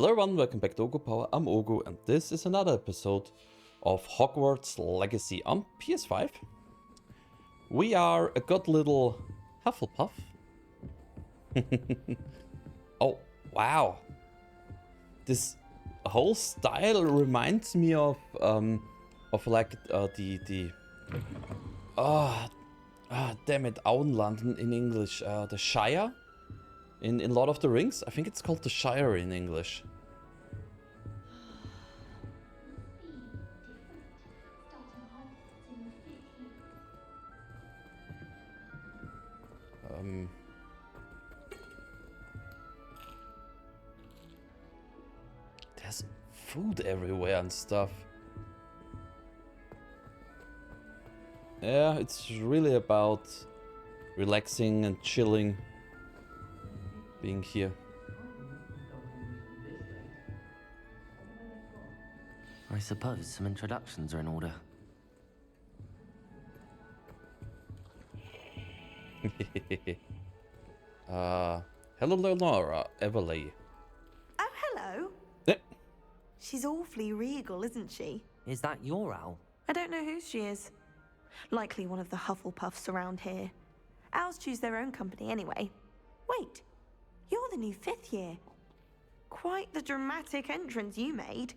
Hello everyone, welcome back to Oghupower. I'm Oghu, and this is another episode of Hogwarts Legacy on PS5. We are a good little Hufflepuff. Oh, wow. This whole style reminds me of like damn it, Auenland in English, the Shire. In Lord of the Rings, I think it's called the Shire in English. There's food everywhere and stuff. Yeah, it's really about relaxing and chilling. Being here. I suppose some introductions are in order. Hello Leonora, Everly. Oh, hello. Eh. She's awfully regal, isn't she? Is that your owl? I don't know who she is. Likely one of the Hufflepuffs around here. Owls choose their own company anyway. Wait. You're the new 5th year. Quite the dramatic entrance you made.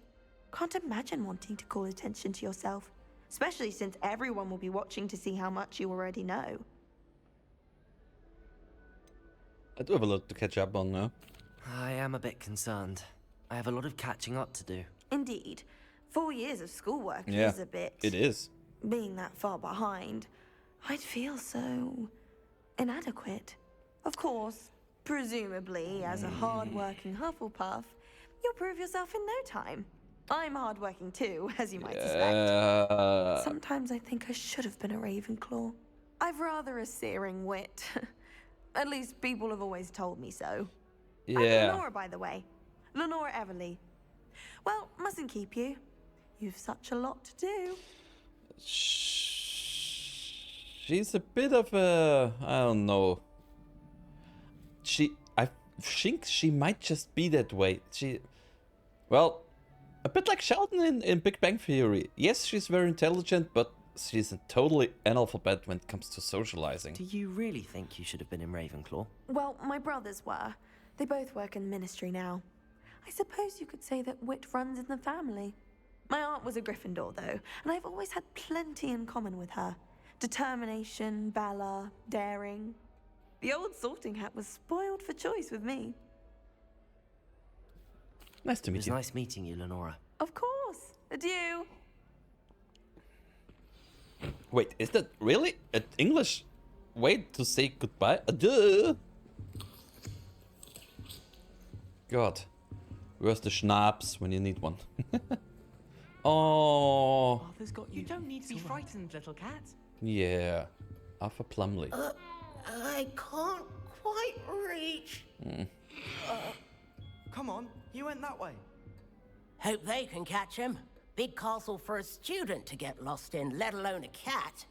Can't imagine wanting to call attention to yourself, especially since everyone will be watching to see how much you already know. I do have a lot to catch up on now. I am a bit concerned. I have a lot of catching up to do. Indeed. 4 years of schoolwork Yeah, is a bit... it is. Being that far behind, I'd feel so... inadequate. Of course, presumably, as a hard-working Hufflepuff, you'll prove yourself in no time. I'm hard-working too, as you might suspect. Sometimes I think I should have been a Ravenclaw. I've rather a searing wit. At least people have always told me so. Yeah. I'm Lenora, by the way. Lenora Everly. Well, mustn't keep you. You've such a lot to do. She's a bit of a... I don't know. I think she might just be that way. Well, a bit like Sheldon in Big Bang Theory. Yes, she's very intelligent, but she's a totally analphabet when it comes to socializing. Do you really think you should have been in Ravenclaw? Well, my brothers were. They both work in the ministry now. I suppose you could say that wit runs in the family. My aunt was a Gryffindor, though, and I've always had plenty in common with her. Determination, valor, daring. The old sorting hat was spoiled for choice with me. Nice to It meet was you. nice meeting you, Lenora. Of course. Adieu. Wait, is that really an English way to say goodbye? Adieu. God, where's the schnapps when you need one? Oh, Arthur's got you. You don't need to be frightened, little cat. yeah, Arthur Plumley. I can't quite reach. Come on, you went that way. Hope they can catch him. Big castle for a student to get lost in, let alone a cat.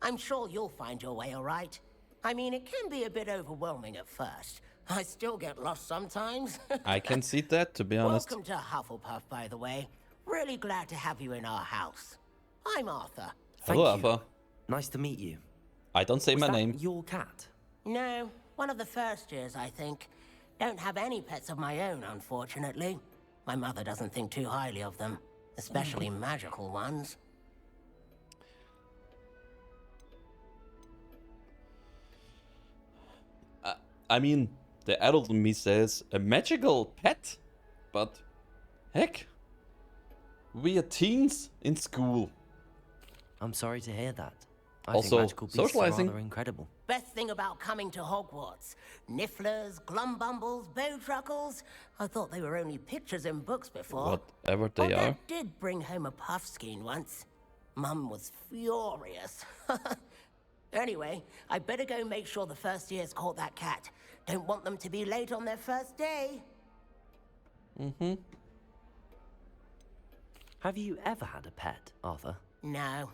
I'm sure you'll find your way all right. I mean, it can be a bit overwhelming at first. I still get lost sometimes. I can see that, to be honest. Welcome to Hufflepuff, by the way. Really glad to have you in our house. I'm Arthur. Hello, Thank you. Arthur. Nice to meet you. I don't say Was my that name. your cat? No, one of the first years, I think. Don't have any pets of my own, unfortunately. My mother doesn't think too highly of them, especially magical ones. I mean, the adult in me says a magical pet, but heck, we are teens in school. I'm sorry to hear that. I Also, think magical beasts socializing. are rather incredible. Best thing about coming to Hogwarts. Nifflers, Glumbumbles, Bowtruckles. I thought they were only pictures in books before. Whatever they are. Dad did bring home a puffskein once. Mum was furious. Anyway, I better go make sure the first years caught that cat. Don't want them to be late on their first day. Have you ever had a pet, Arthur? No.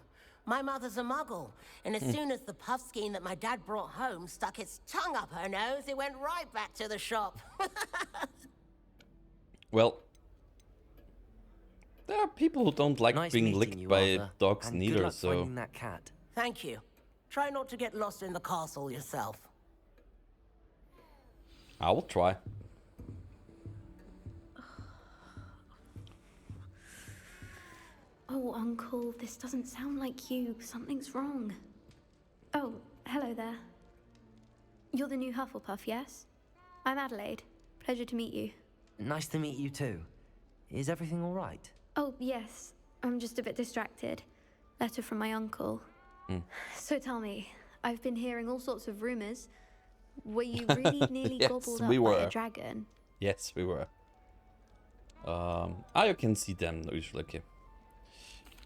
My mother's a muggle, and as soon as the puffskein that my dad brought home stuck its tongue up her nose, it went right back to the shop. Well, there are people who don't like Nice being meeting licked you, by Arthur, dogs and neither, good luck so... finding that cat. Thank you. Try not to get lost in the castle yourself. I will try. Oh, Uncle, this doesn't sound like you. Something's wrong. Oh, hello there. You're the new Hufflepuff, yes? I'm Adelaide. Pleasure to meet you. Nice to meet you too. Is everything all right? Oh, yes. I'm just a bit distracted. Letter from my uncle. So tell me, I've been hearing all sorts of rumors. Were you really nearly Yes, gobbled we up by were. a dragon? Yes, we were. You can see them usually. Okay.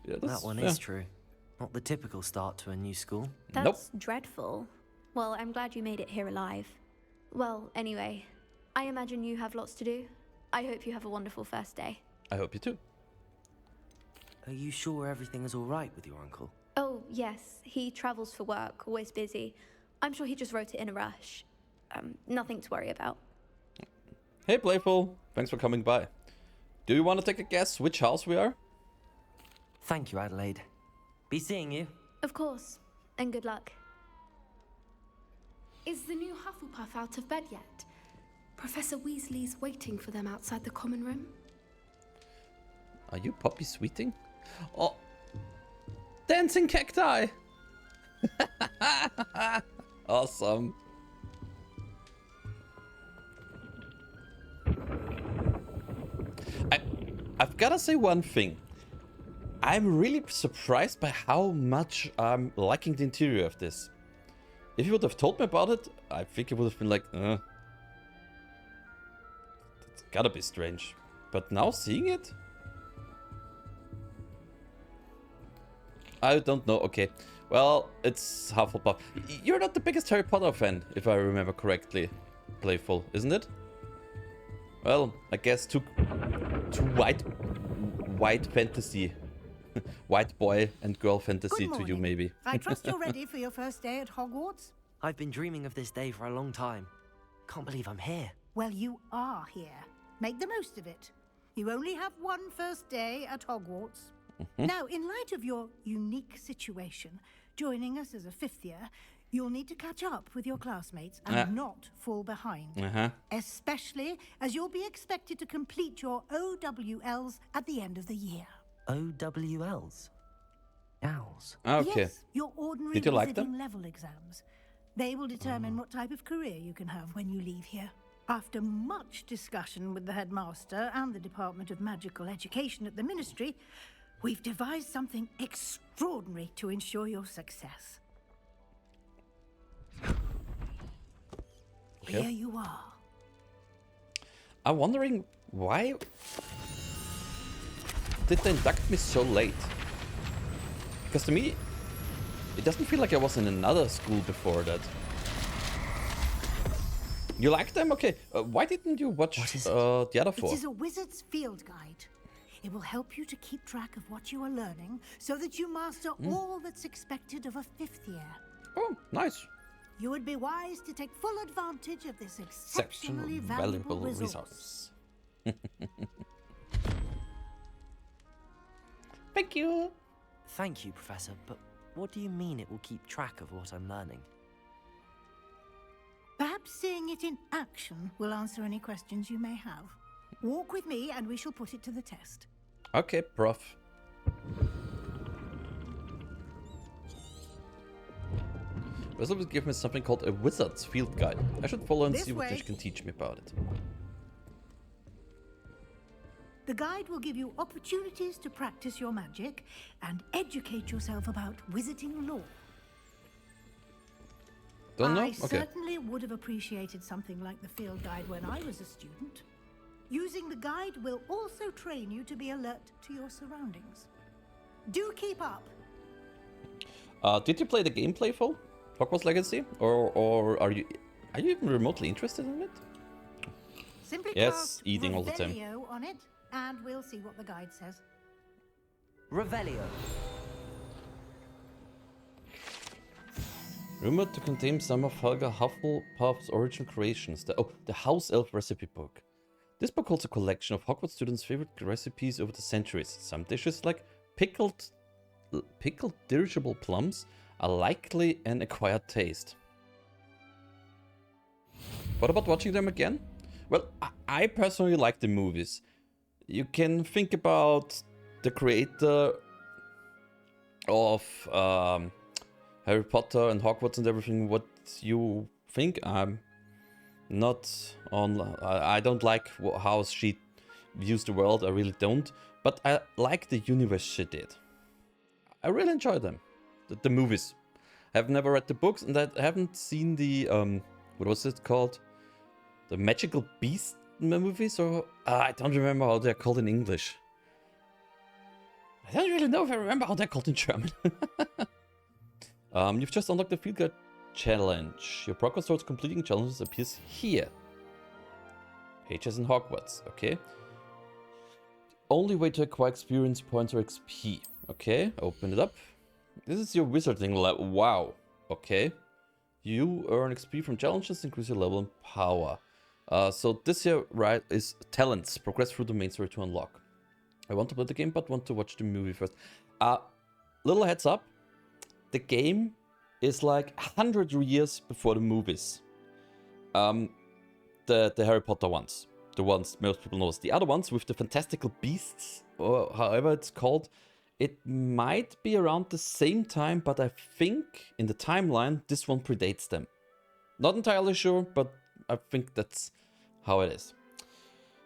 Yeah, That one is true. Not the typical start to a new school. That's dreadful. Well, I'm glad you made it here alive. Well, anyway, I imagine you have lots to do. I hope you have a wonderful first day. I hope you too. Are you sure everything is all right with your uncle? Oh, yes. He travels for work, always busy. I'm sure he just wrote it in a rush. Nothing to worry about. Hey, Playful. Thanks for coming by. Do you want to take a guess which house we are? Thank you, Adelaide. Be seeing you. Of course. And good luck. Is the new Hufflepuff out of bed yet? Professor Weasley's waiting for them outside the common room. Are you Poppy Sweeting? Oh, dancing cacti! Awesome. I've gotta say one thing. I'm really surprised by how much I'm liking the interior of this. If you would have told me about it, I think it would have been like, that's gotta be strange. But now seeing it? I don't know. Okay. Well, it's Hufflepuff. You're not the biggest Harry Potter fan, if I remember correctly. Playful, isn't it? Well, I guess too white fantasy. White boy and girl fantasy to you, maybe. I trust you're ready for your first day at Hogwarts? I've been dreaming of this day for a long time. Can't believe I'm here. Well, you are here. Make the most of it. You only have one first day at Hogwarts. Now, in light of your unique situation, joining us as a fifth year, you'll need to catch up with your classmates and not fall behind. Especially as you'll be expected to complete your OWLs at the end of the year. OWLs? Owls. Okay. Yes, your ordinary Did you like visiting them? level exams. They will determine what type of career you can have when you leave here. After much discussion with the headmaster and the Department of Magical Education at the Ministry, we've devised something extraordinary to ensure your success. Okay. Here you are. I'm wondering why did they induct me so late? Because to me, it doesn't feel like I was in another school before that. You like them? Okay. Why didn't you watch the other four? It is a wizard's field guide. It will help you to keep track of what you are learning so that you master all that's expected of a fifth year. Oh, nice. You would be wise to take full advantage of this exceptionally valuable resource. Thank you. Thank you, Professor, but what do you mean it will keep track of what I'm learning? Perhaps seeing it in action will answer any questions you may have. Walk with me and we shall put it to the test. Okay, prof. This will give me something called a wizard's field guide. I should follow and This see what way. they can teach me about it. The guide will give you opportunities to practice your magic and educate yourself about wizarding lore. Don't know? I Okay. certainly would have appreciated something like the field guide when I was a student. Using the guide will also train you to be alert to your surroundings. Do keep up. Did you play the game, Playful? Hogwarts Legacy? Or are you even remotely interested in it? Simply Yes, cast eating all the time. Revelio on it, and we'll see what the guide says. Revelio. Rumored to contain some of Helga Hufflepuff's original creations. The House Elf recipe book. This book holds a collection of Hogwarts students' favorite recipes over the centuries. Some dishes like pickled dirigible plums are likely an acquired taste. What about watching them again? Well, I personally like the movies. You can think about the creator of Harry Potter and Hogwarts and everything, what you think. I'm not on... I don't like how she views the world, I really don't. But I like the universe she did. I really enjoy them, the movies. I've never read the books and I haven't seen the, what was it called? The Magical Beast movies, or I don't remember how they're called in English. I don't really know if I remember how they're called in German. You've just unlocked the Field Guide Challenge. Your progress towards completing challenges appears here. Pages in Hogwarts, okay. Only way to acquire experience points or XP. Okay, open it up. This is your wizarding level. Wow, okay. You earn XP from challenges, increase your level and power. So this here, right, is talents. Progress through the main story to unlock. I want to play the game, but want to watch the movie first. Little heads up. The game is like 100 years before the movies. The Harry Potter ones. The ones most people know. The other ones with the fantastical beasts, or however it's called, it might be around the same time, but I think in the timeline, this one predates them. Not entirely sure, but I think that's how it is.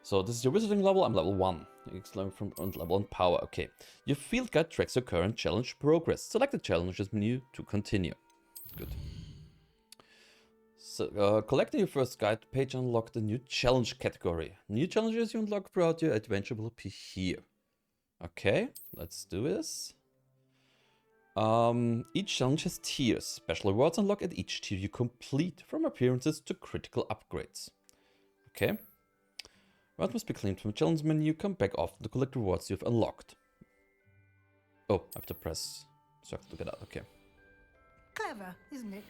So this is your wizarding level. I'm level 1. Learn from level and power. Okay. Your field guide tracks your current challenge progress. Select the challenges menu to continue. Good. So collecting your first guide page unlock the new challenge category. New challenges you unlock throughout your adventure will appear here. Okay, let's do this. Each challenge has tiers. Special rewards unlock at each tier you complete, from appearances to critical upgrades. Okay. Rewards must be claimed from the challenge menu. Come back often to collect rewards you've unlocked. Oh, I have to press circle to get out. Okay. Clever, isn't it?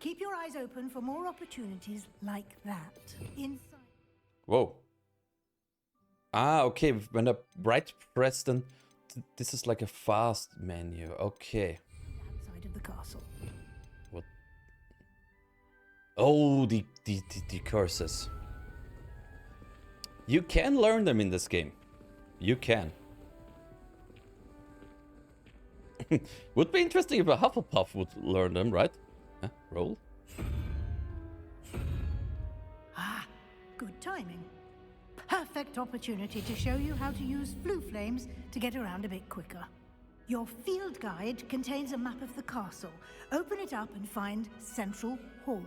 Keep your eyes open for more opportunities like that. Inside. Whoa. Ah, okay. When I right press, then this is like a fast menu. Okay. Outside of the castle. What? Oh, the curses. You can learn them in this game. You can. Would be interesting if a Hufflepuff would learn them, right? Huh? Roll. Ah, good timing. Perfect opportunity to show you how to use flue flames to get around a bit quicker. Your field guide contains a map of the castle. Open it up and find Central Hall.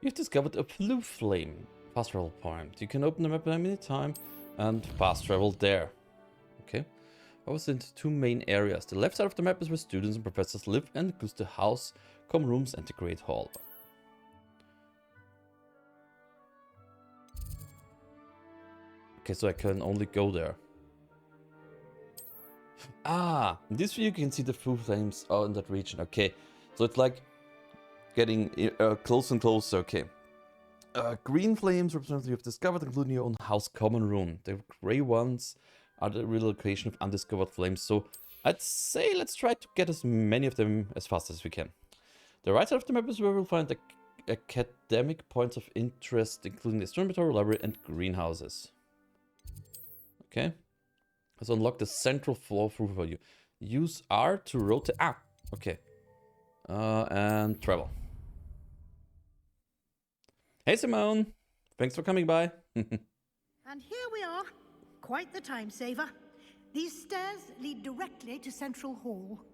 You've discovered a flue flame fast travel point. You can open the map at any time and fast travel there. Okay. I was in 2 main areas. The left side of the map is where students and professors live and includes the house, common rooms and the Great Hall. Okay, so I can only go there. Ah, in this view you can see the flue flames are in that region. Okay, so it's like getting closer and closer. Okay. Green flames represent you've discovered, including your own house common room. The grey ones are the relocation of undiscovered flames. So I'd say let's try to get as many of them as fast as we can. The right side of the map is where we'll find the academic points of interest, including the astronomy library and greenhouses. Okay. Let's unlock the central floor for you. Use R to rotate. Ah, okay. And travel. Hey Simone, thanks for coming by. And here we are. Quite the time saver. These stairs lead directly to Central Hall.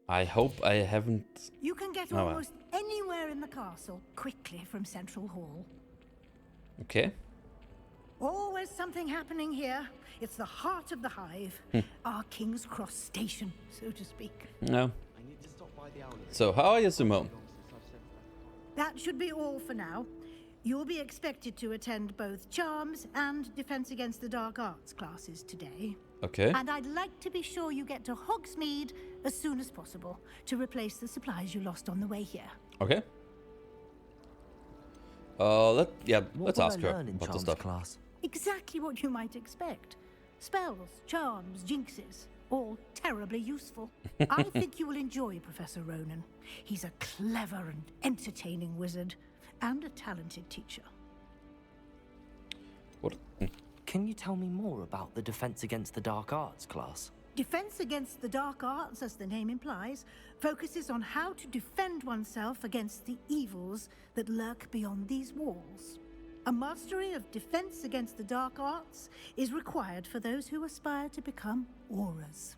I hope I haven't... You can get almost anywhere in the castle quickly from Central Hall. Okay. Always something happening here. It's the heart of the hive. Our King's Cross station, so to speak. No. So, how are you, Simone? That should be all for now. You'll be expected to attend both Charms and Defense Against the Dark Arts classes today. Okay. And I'd like to be sure you get to Hogsmeade as soon as possible to replace the supplies you lost on the way here. Okay. What let's will ask I her learn in about the charms stuff. class? Exactly what you might expect. Spells, charms, jinxes, all terribly useful. I think you will enjoy Professor Ronan. He's a clever and entertaining wizard, and a talented teacher. What? Can you tell me more about the Defense Against the Dark Arts class? Defense Against the Dark Arts, as the name implies, focuses on how to defend oneself against the evils that lurk beyond these walls. A mastery of Defense Against the Dark Arts is required for those who aspire to become auras.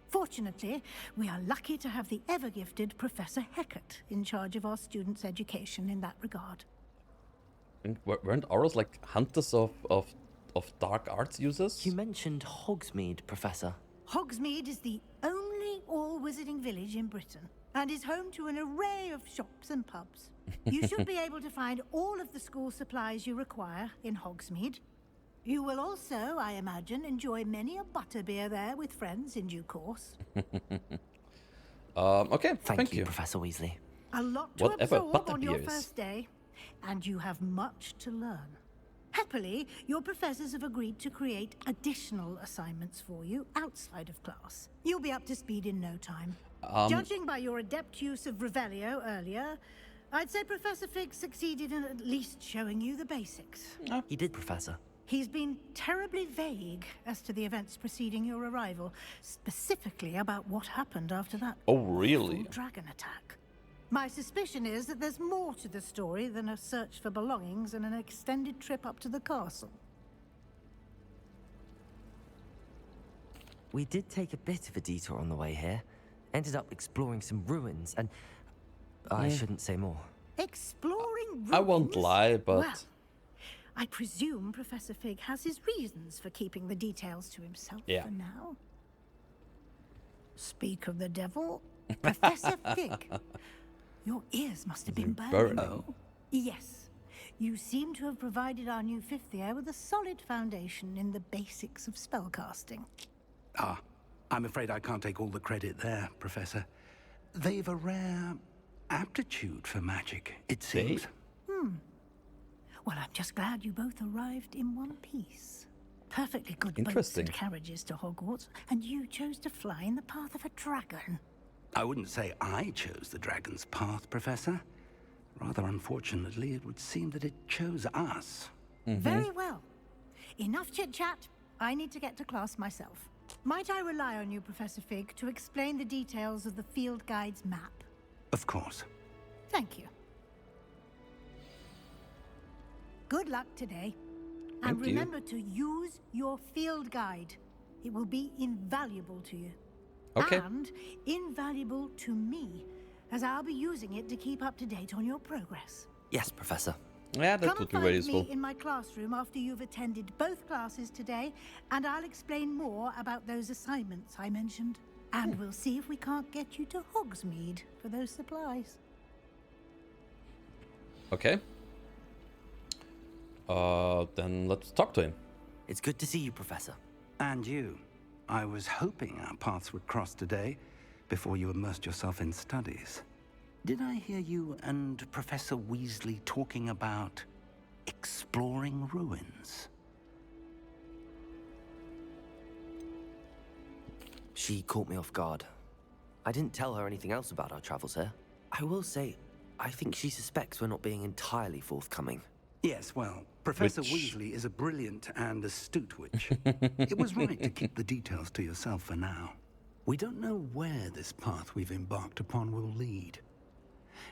Fortunately, we are lucky to have the ever-gifted Professor Hecat in charge of our students' education in that regard. And weren't auras like hunters of dark arts users? You mentioned Hogsmeade, Professor. Hogsmeade is the only all-wizarding village in Britain and is home to an array of shops and pubs. You should be able to find all of the school supplies you require in Hogsmeade. You will also, I imagine, enjoy many a butterbeer there with friends in due course. Okay, Thank you, Professor Weasley. A lot to Whatever absorb on your butterbeer is. first day, and you have much to learn. Happily, your professors have agreed to create additional assignments for you outside of class. You'll be up to speed in no time. Judging by your adept use of Revelio earlier, I'd say Professor Fig succeeded in at least showing you the basics. He did, Professor. He's been terribly vague as to the events preceding your arrival, specifically about what happened after that Oh, really? awful dragon attack. My suspicion is that there's more to the story than a search for belongings and an extended trip up to the castle. We did take a bit of a detour on the way here. Ended up exploring some ruins and... I shouldn't say more. Exploring ruins? I won't lie, but... Well, I presume Professor Fig has his reasons for keeping the details to himself Yeah. for now. Speak of the devil, Professor Fig. Your ears must have been burning. burning. Yes. You seem to have provided our new fifth year with a solid foundation in the basics of spellcasting. Ah, I'm afraid I can't take all the credit there, Professor. They've a rare aptitude for magic, it seems. Well, I'm just glad you both arrived in one piece. Perfectly good boats Interesting. and carriages to Hogwarts, and you chose to fly in the path of a dragon. I wouldn't say I chose the dragon's path, Professor. Rather unfortunately, it would seem that it chose us. Very well. Enough chit-chat. I need to get to class myself. Might I rely on you, Professor Fig, to explain the details of the field guide's map? Of course. Thank you. Good luck today. And Thank you. remember to use your field guide. It will be invaluable to you. Okay. And invaluable to me, as I'll be using it to keep up to date on your progress. Yes, Professor. Yeah, that Come would and be very find useful. me in my classroom after you've attended both classes today, and I'll explain more about those assignments I mentioned. And we'll see if we can't get you to Hogsmeade for those supplies. Okay. Then let's talk to him. It's good to see you, Professor. And you. I was hoping our paths would cross today, before you immersed yourself in studies. Did I hear you and Professor Weasley talking about exploring ruins? She caught me off guard. I didn't tell her anything else about our travels here. I will say, I think she suspects we're not being entirely forthcoming. Yes, well, Professor Witch. Weasley is a brilliant and astute witch. It was right to keep the details to yourself for now. We don't know where this path we've embarked upon will lead.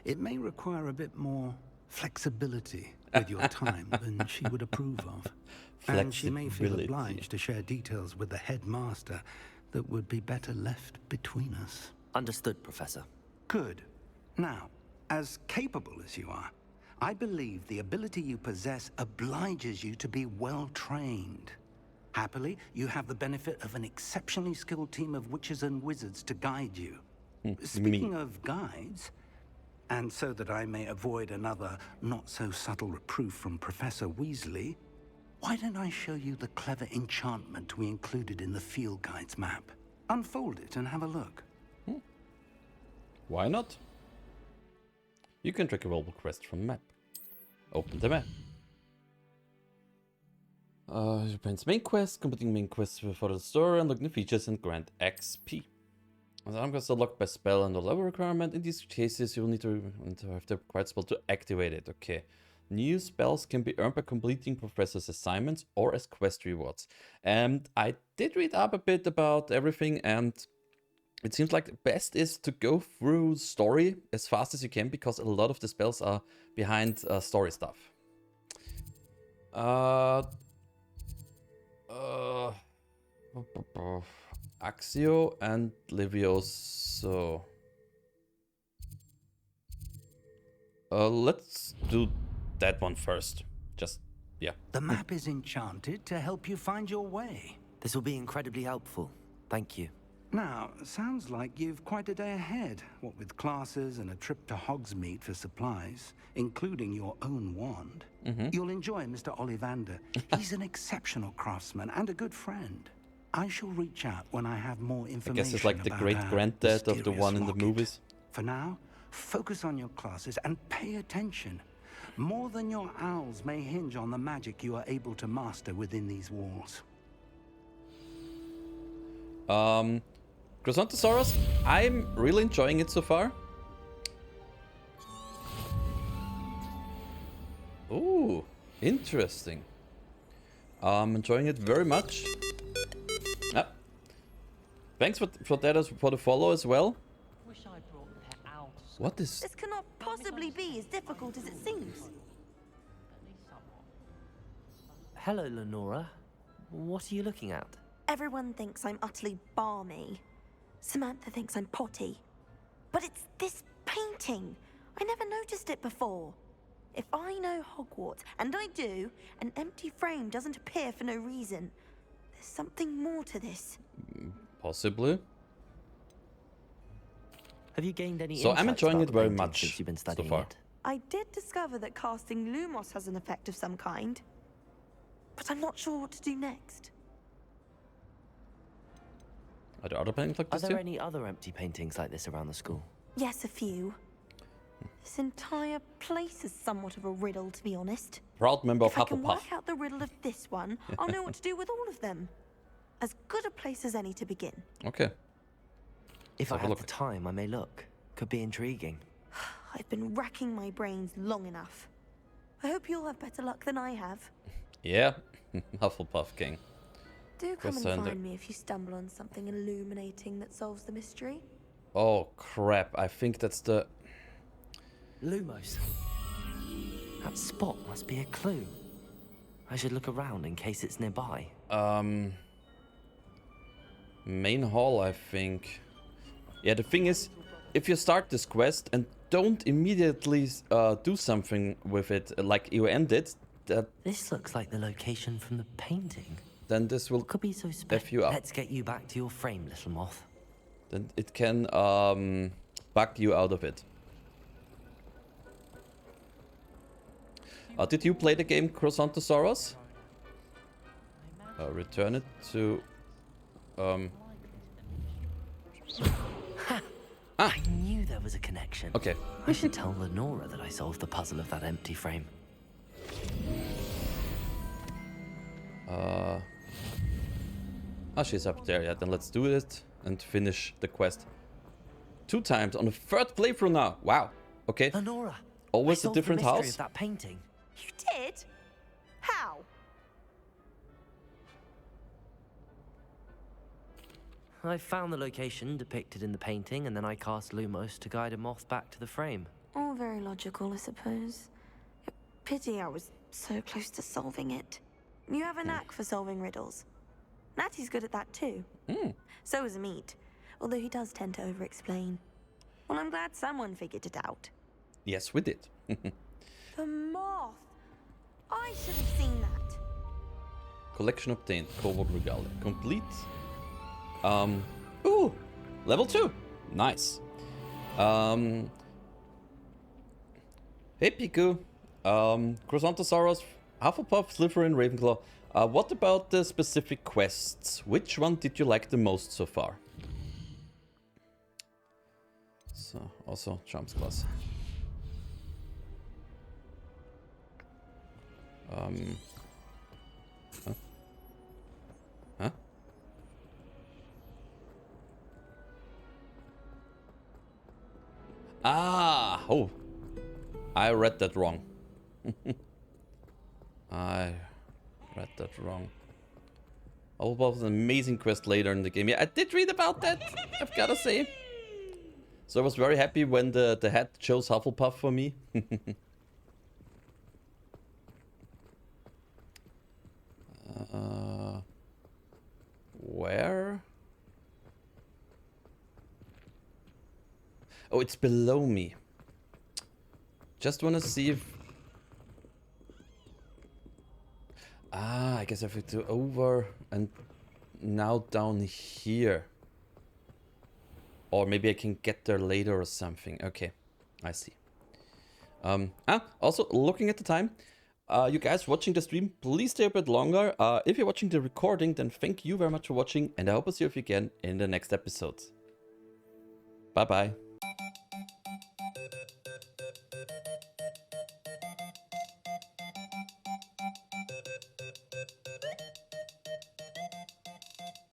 It may require a bit more flexibility with your time than she would approve of. And she may feel Flexibility. obliged to share details with the headmaster that would be better left between us. Understood, Professor. Good. Now, as capable as you are, I believe the ability you possess obliges you to be well trained. Happily, you have the benefit of an exceptionally skilled team of witches and wizards to guide you. Speaking of guides, and so that I may avoid another not-so-subtle reproof from Professor Weasley, why don't I show you the clever enchantment we included in the field guide's map? Unfold it and have a look. Why not? You can track a rollable quest from the map. Open the map. Depends main quest, completing main quests for the store, unlocking the features and grant XP. Some quests are locked by spell and or level requirement. In these cases, you will need to have the required spell to activate it. Okay. New spells can be earned by completing professor's assignments or as quest rewards. And I did read up a bit about everything, and it seems like the best is to go through story as fast as you can, because a lot of the spells are behind story stuff. Axio and Levioso. Let's do that one first. Just, yeah. The map is enchanted to help you find your way. This will be incredibly helpful. Thank you. Now, sounds like you've quite a day ahead, what with classes and a trip to Hogsmeade for supplies, including your own wand. You'll enjoy Mr. Ollivander. He's an exceptional craftsman and a good friend. I shall reach out when I have more information. I guess it's like the about great-granddad our of the one in the mysterious movies. locket. For now, focus on your classes and pay attention. More than your owls may hinge on the magic you are able to master within these walls. Chrysanthosaurus, I'm really enjoying it so far. Ooh, interesting. I'm enjoying it very much. Ah. Thanks for that for the follow as well. What is? This cannot possibly be as difficult as it seems. Hello, Lenora. What are you looking at? Everyone thinks I'm utterly balmy. Samantha thinks I'm potty. But it's this painting. I never noticed it before. If I know Hogwarts, and I do, an empty frame doesn't appear for no reason. There's something more to this. Possibly. Have you gained any So I'm insights enjoying about it the very painting much since you've been so studying far. it? I did discover that casting Lumos has an effect of some kind. But I'm not sure what to do next. Are there other paintings like Are this there too? any other empty paintings like this around the school? Yes, a few. This entire place is somewhat of a riddle, to be honest. Proud member of If I can Hufflepuff. work out the riddle of this one, I'll know what to do with all of them. As good a place as any to begin. Okay. If Let's I have a have look. the time, I may look. Could be intriguing. I've been racking my brains long enough. I hope you'll have better luck than I have. Yeah, Hufflepuff King. Do come and Cassandra. find me if you stumble on something illuminating that solves the mystery. Oh crap! I think that's the. Lumos. That spot must be a clue. I should look around in case it's nearby. Main hall, I think. Yeah, the thing is, if you start this quest and don't immediately do something with it, like you end it, This looks like the location from the painting. then this will Could be so F special. you up. Let's get you back to your frame, little moth. Then it can bug you out of it. Did you play the game Chrysanthosaurus? Return it to. I knew there was a connection. Okay. I should tell Lenora that I solved the puzzle of that empty frame. She's up there. Yeah, then let's do it and finish the quest. 2 times on the 3rd playthrough now. Wow. Okay. Lenora, Always I a solved different the mystery house. of that painting. You did? How? I found the location depicted in the painting, and then I cast Lumos to guide a moth back to the frame. All very logical, I suppose. Pity I was so close to solving it. You have a knack for solving riddles. Natty's good at that too. So is Amit, although he does tend to over-explain. Well, I'm glad someone figured it out. Yes, we did. The moth! I should have seen that. Collection obtained. Cobalt Regalia. Complete. Ooh! Level 2! Nice. Hey, Piku. Chrysanthosaurus, Hufflepuff, Slytherin, Ravenclaw. What about the specific quests? Which one did you like the most so far? So, also, Charms class. Huh? Huh? Ah! Oh! I read that wrong. I read that wrong. Oh, well, an amazing quest later in the game. Yeah, I did read about that, I've gotta say. So I was very happy when the hat chose Hufflepuff for me. Where? Oh, it's below me. Just wanna see if... Ah, I guess I have to go over and now down here. Or maybe I can get there later or something. Okay, I see. Also, looking at the time, you guys watching the stream, please stay a bit longer. If you're watching the recording, then thank you very much for watching, and I hope I'll see you again in the next episodes. Bye-bye.